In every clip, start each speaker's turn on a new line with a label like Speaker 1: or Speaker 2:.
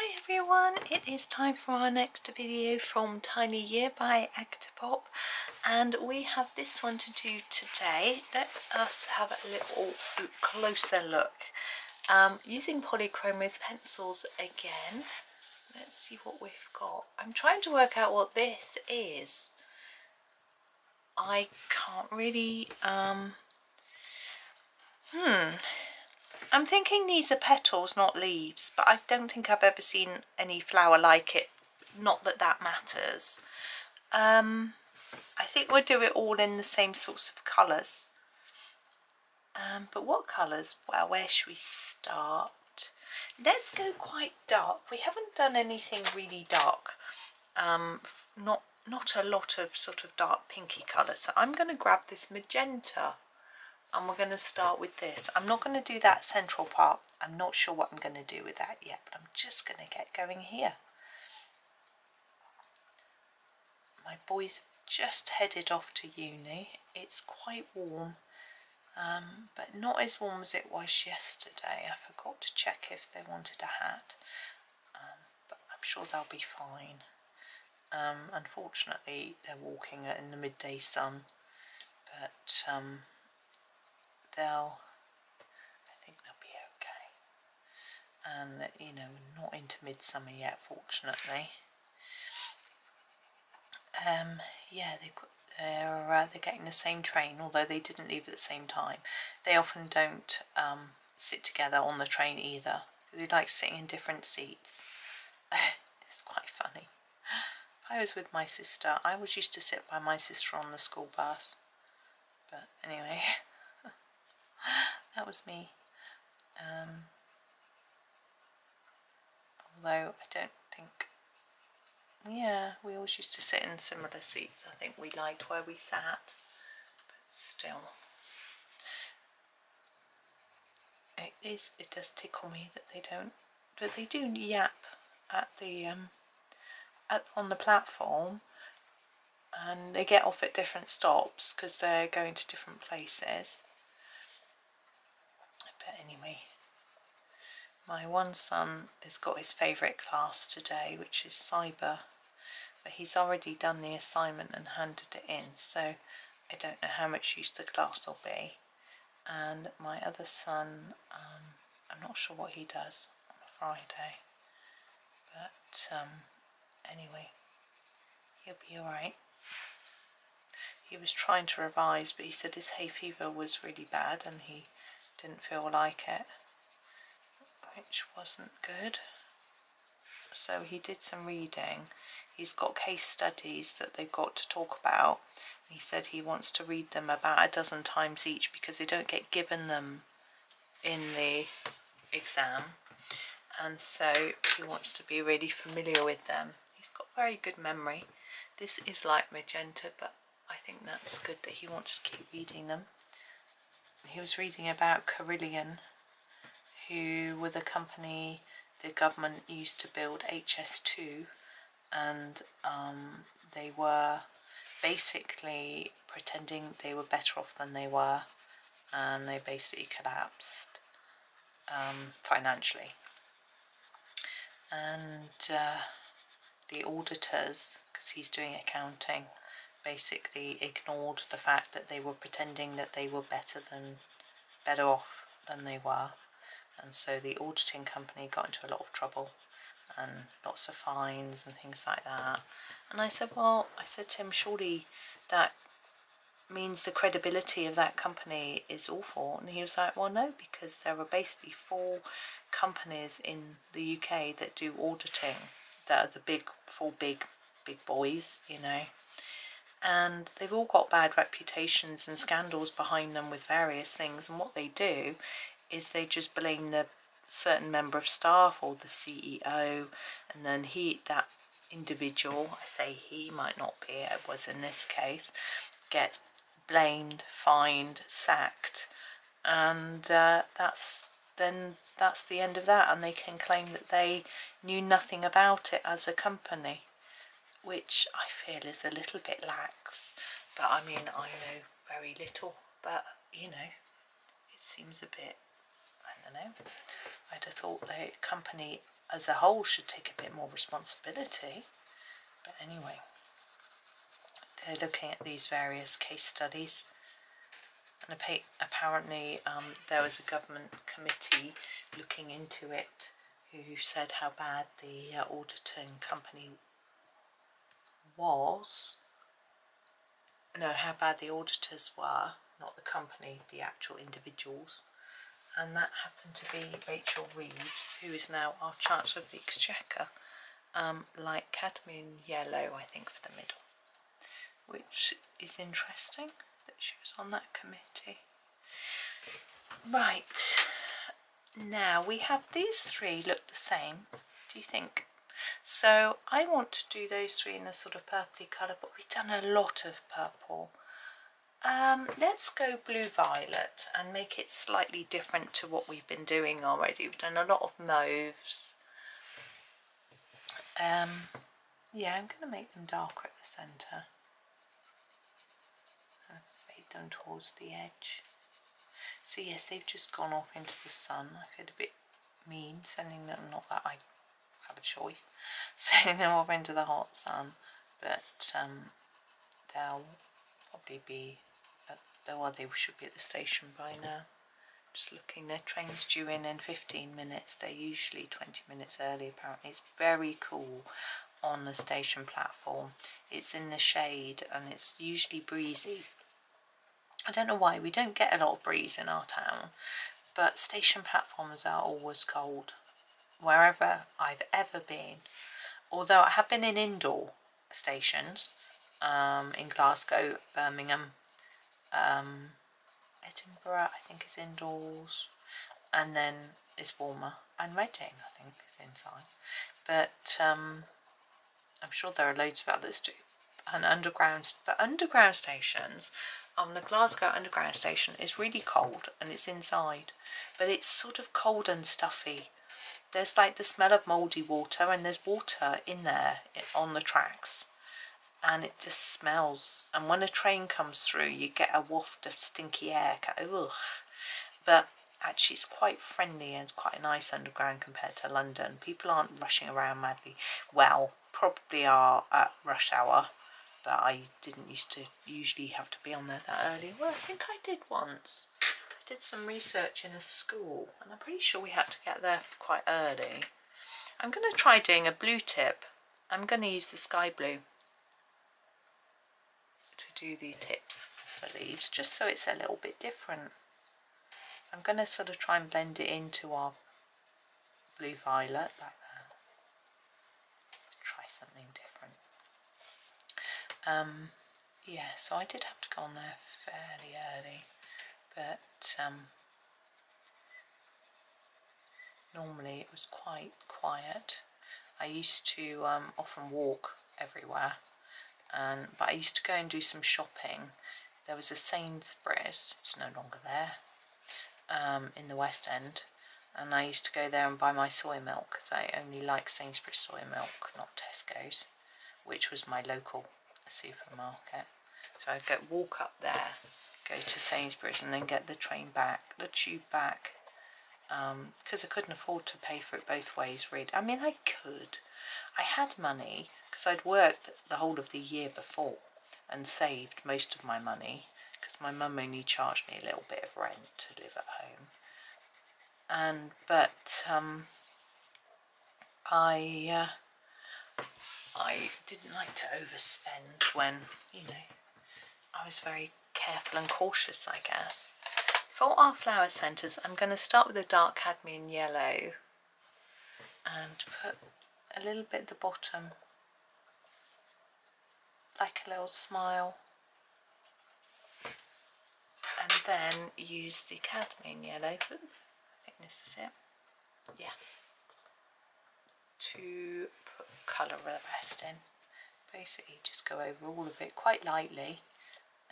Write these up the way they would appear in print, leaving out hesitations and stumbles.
Speaker 1: Hi everyone, it is time for our next video from Tiny Year by Agotapop, and we have this one to do today. Let us have a little closer look. Using Polychromos pencils again. Let's see what we've got. I'm trying to work out what this is. I can't really, I'm thinking these are petals, not leaves, but I don't think I've ever seen any flower like it. Not that that matters. I think we'll do it all in the same sorts of colours. But what colours? Well, where should we start? Let's go quite dark. We haven't done anything really dark. Not a lot of sort of dark pinky colours. So I'm going to grab this magenta. And we're going to start with this. I'm not going to do that central part. I'm not sure what I'm going to do with that yet, but I'm just going to get going here. My boys just headed off to uni. It's quite warm, but not as warm as it was yesterday. I forgot to check if they wanted a hat, but I'm sure they'll be fine. Unfortunately, they're walking in the midday sun, but I think they'll be okay. And you know, we're not into midsummer yet, fortunately. Yeah, they're getting the same train, although they didn't leave at the same time. They often don't sit together on the train either. They like sitting in different seats. It's quite funny. If I was with my sister, I was used to sit by my sister on the school bus. But anyway, that was me. Although I don't think, yeah, we always used to sit in similar seats. I think we liked where we sat, but still, it does tickle me that they don't, but they do yap at the on the platform, and they get off at different stops because they're going to different places. But anyway, my one son has got his favourite class today, which is cyber, but he's already done the assignment and handed it in, so I don't know how much use the class will be. And my other son, I'm not sure what he does on a Friday, but anyway, he'll be alright. He was trying to revise, but he said his hay fever was really bad and he didn't feel like it, which wasn't good. So he did some reading. He's got case studies that they've got to talk about. He said he wants to read them about a dozen times each because they don't get given them in the exam, and so he wants to be really familiar with them. He's got very good memory. This is like Magenta, but I think that's good that he wants to keep reading them. He was reading about Carillion, who were the company the government used to build HS2, and they were basically pretending they were better off than they were, and they basically collapsed financially. And the auditors, because he's doing accounting, basically ignored the fact that they were pretending that they were better off than they were. And so the auditing company got into a lot of trouble and lots of fines and things like that. And I said, well, I said to him, surely that means the credibility of that company is awful. And he was like, well, no, because there are basically 4 companies in the UK that do auditing that are the four big boys, you know. And they've all got bad reputations and scandals behind them with various things. And what they do is they just blame the certain member of staff or the CEO, and then that individual, I say he, might not be, it was in this case, gets blamed, fined, sacked, and that's the end of that, and they can claim that they knew nothing about it as a company, which I feel is a little bit lax. But I mean, I know very little, but you know, it seems a bit, I don't know. I'd have thought the company as a whole should take a bit more responsibility. But anyway, they're looking at these various case studies, and apparently there was a government committee looking into it who said how bad the auditing company was. No, how bad the auditors were, not the company, the actual individuals. And that happened to be Rachel Reeves, who is now our Chancellor of the Exchequer, like cadmium yellow, I think, for the middle, which is interesting that she was on that committee. Right, now we have these three look the same, do you think? So I want to do those three in a sort of purpley colour, but we've done a lot of purple. Let's go blue violet and make it slightly different to what we've been doing already. We've done a lot of mauves. Yeah, I'm going to make them darker at the centre and fade them towards the edge. So yes, they've just gone off into the sun. I feel a bit mean sending them, not that I have a choice, sending them off into the hot sun, but they'll probably be well, they should be at the station by now. Just looking, their train's due in 15 minutes. They're usually 20 minutes early apparently. It's very cool on the station platform. It's in the shade and it's usually breezy. I don't know why, we don't get a lot of breeze in our town, but station platforms are always cold wherever I've ever been. Although I have been in indoor stations in Glasgow, Birmingham, Edinburgh I think is indoors, and then it's warmer, and Reading I think is inside, but I'm sure there are loads of others too. And underground stations, the Glasgow underground station is really cold and it's inside, but it's sort of cold and stuffy. There's like the smell of mouldy water, and there's water in there on the tracks, and it just smells, and when a train comes through you get a waft of stinky air. Ugh. But actually it's quite friendly and quite a nice underground compared to London. People aren't rushing around madly. Well, probably are at rush hour, but I didn't used to usually have to be on there that early. Well, I think I did once. I did some research in a school and I'm pretty sure we had to get there quite early. I'm going to try doing a blue tip. I'm going to use the sky blue to do the tips of the leaves, just so it's a little bit different. I'm going to sort of try and blend it into our blue violet like that. Try something different. Yeah, so I did have to go on there fairly early, but normally it was quite quiet. I used to often walk everywhere, but I used to go and do some shopping. There was a Sainsbury's, it's no longer there, in the West End, and I used to go there and buy my soy milk because I only like Sainsbury's soy milk, not Tesco's, which was my local supermarket. So I'd walk up there, go to Sainsbury's, and then get the tube back, because I couldn't afford to pay for it both ways really. I mean, I could. I had money because I'd worked the whole of the year before and saved most of my money, because my mum only charged me a little bit of rent to live at home. But I didn't like to overspend when, you know, I was very careful and cautious, I guess. For our flower centres, I'm going to start with a dark cadmium yellow and put a little bit at the bottom, like a little smile, and then use the cadmium yellow, I think this is it, yeah, to put colour of the rest in. Basically just go over all of it quite lightly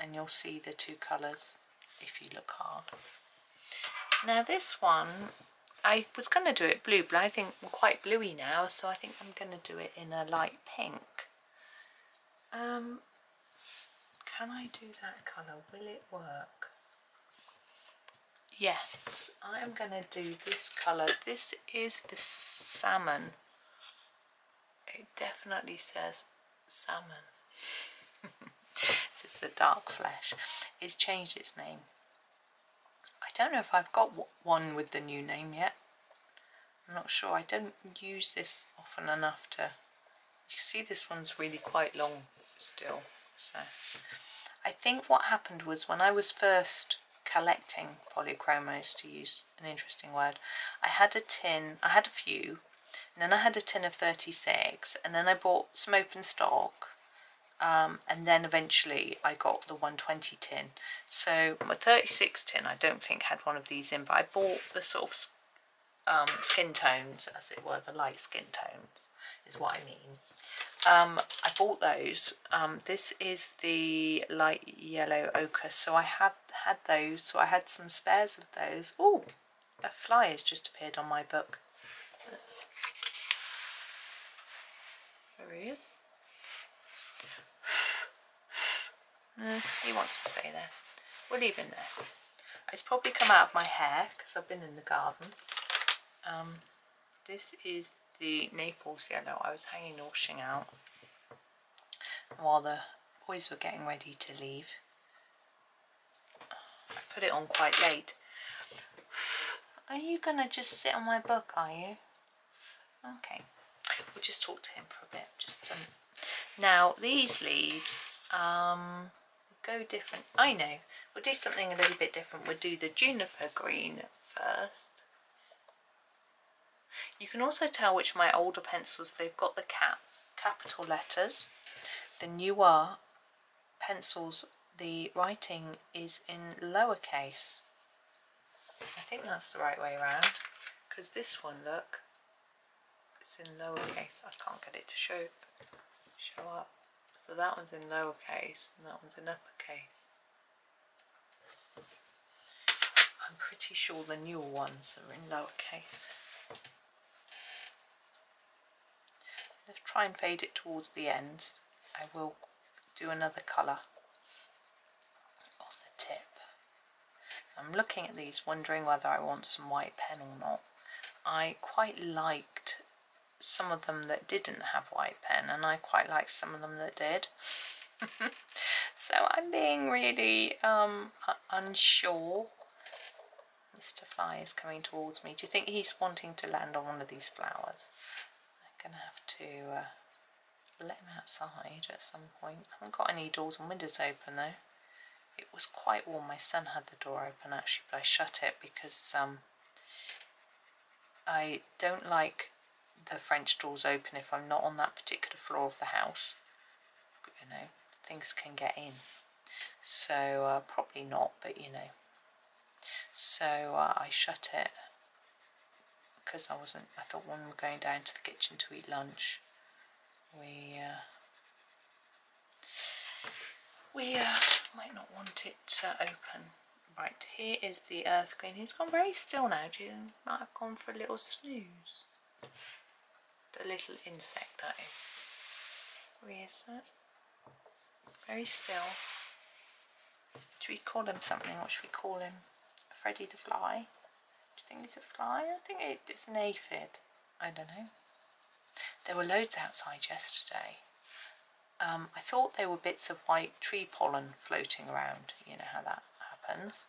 Speaker 1: and you'll see the two colours if you look hard. Now this one, I was going to do it blue, but I think I'm quite bluey now, so I think I'm going to do it in a light pink. Can I do that colour? Will it work? Yes, I am going to do this colour. This is the salmon. It definitely says salmon. This is the dark flesh. It's changed its name. I don't know if I've got one with the new name yet. I'm not sure. I don't use this often enough to... You see this one's really quite long still. So I think what happened was when I was first collecting Polychromos, to use an interesting word, I had a few, and then I had a tin of 36, and then I bought some open stock, and then eventually I got the 120 tin. So my 36 tin I don't think had one of these in, but I bought the sort of skin tones, as it were, the light skin tones is what I mean. I bought those. This is the light yellow ochre, so I have had those, so I had some spares of those. Oh, a fly has just appeared on my book. There he is. He wants to stay there. We'll leave him there. It's probably come out of my hair because I've been in the garden. This is the Naples yellow. I was hanging washing out while the boys were getting ready to leave. I put it on quite late. Are you gonna just sit on my book, are you? Okay, we'll just talk to him for a bit. Now these leaves go different. I know, we'll do something a little bit different. We'll do the juniper green first. You can also tell which of my older pencils, they've got the capital letters. The newer pencils, the writing is in lowercase. I think that's the right way around, because this one, look, it's in lowercase. I can't get it to show up. So that one's in lowercase and that one's in uppercase. I'm pretty sure the newer ones are in lowercase. Let's try and fade it towards the ends. I will do another colour on the tip. I'm looking at these wondering whether I want some white pen or not. I quite liked some of them that didn't have white pen, and I quite liked some of them that did. So I'm being really unsure. Mr. Fly is coming towards me. Do you think he's wanting to land on one of these flowers? I'm going to have to let him outside at some point. I haven't got any doors and windows open though. It was quite warm. My son had the door open actually, but I shut it because I don't like the French doors open if I'm not on that particular floor of the house. You know, things can get in. So probably not, but you know. So I shut it because I thought when we were going down to the kitchen to eat lunch, we might not want it open. Right, here is the earth green. He's gone very still now. Do you might have gone for a little snooze? The little insect, that is. Where is that? Very still. Should we call him something? What should we call him? Freddy the Fly? Do you think it's a fly? I think it's an aphid. I don't know. There were loads outside yesterday. I thought they were bits of white tree pollen floating around. You know how that happens.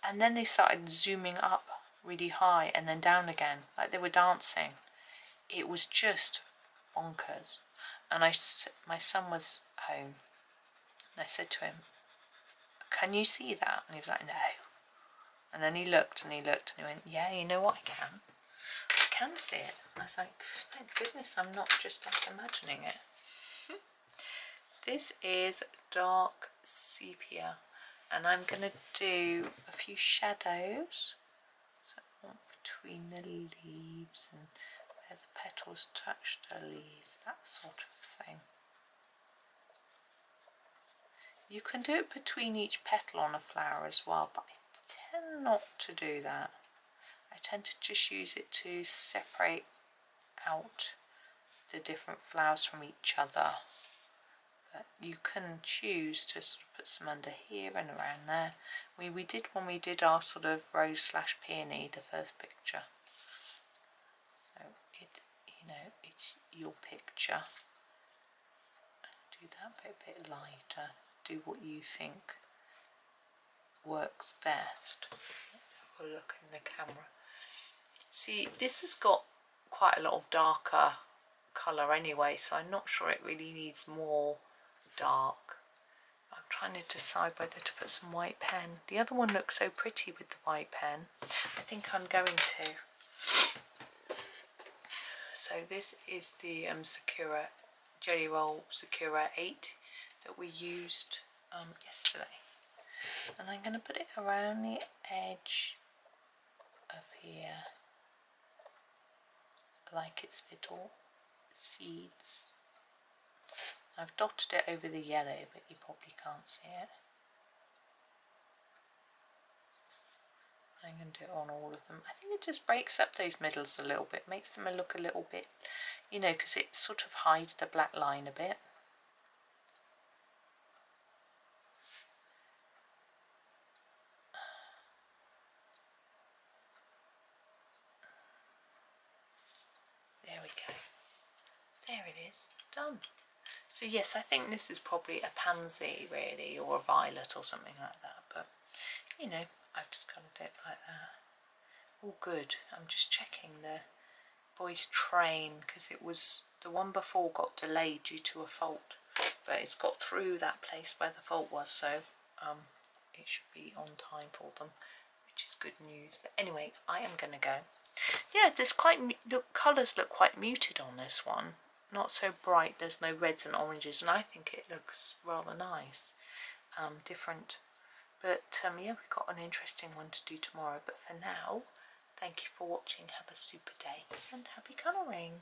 Speaker 1: And then they started zooming up really high and then down again, like they were dancing. It was just bonkers. And my son was home, and I said to him, "Can you see that?" And he was like, "No." And then he looked and he looked and he went, "Yeah, you know what, I can see it." I was like, thank goodness I'm not just like imagining it. This is dark sepia, and I'm going to do a few shadows so between the leaves and where the petals touch the leaves, that sort of thing. You can do it between each petal on a flower as well, but I tend not to do that. I tend to just use it to separate out the different flowers from each other. But you can choose to sort of put some under here and around there. We did when we did our sort of rose / peony, the first picture. So it's your picture. Do that bit a bit lighter. Do what you think works best. Let's have a look in the camera. See, this has got quite a lot of darker colour anyway, so I'm not sure it really needs more dark. I'm trying to decide whether to put some white pen. The other one looks so pretty with the white pen. I think I'm going to. So this is the Sakura Jelly Roll Sakura 8 that we used yesterday. And I'm going to put it around the edge of here, like its little seeds. I've dotted it over the yellow, but you probably can't see it. I'm going to do it on all of them. I think it just breaks up those middles a little bit, makes them look a little bit, because it sort of hides the black line a bit. There we go. There it is, done. So yes, I think this is probably a pansy really, or a violet or something like that, but I've just coloured it like that. All good. I'm just checking the boy's train because it was, the one before got delayed due to a fault, but it's got through that place where the fault was, so it should be on time for them, which is good news. But anyway, I am going to go. Yeah, there's the colours look quite muted on this one. Not so bright, there's no reds and oranges, and I think it looks rather nice, different. But yeah, we've got an interesting one to do tomorrow. But for now, thank you for watching. Have a super day and happy colouring.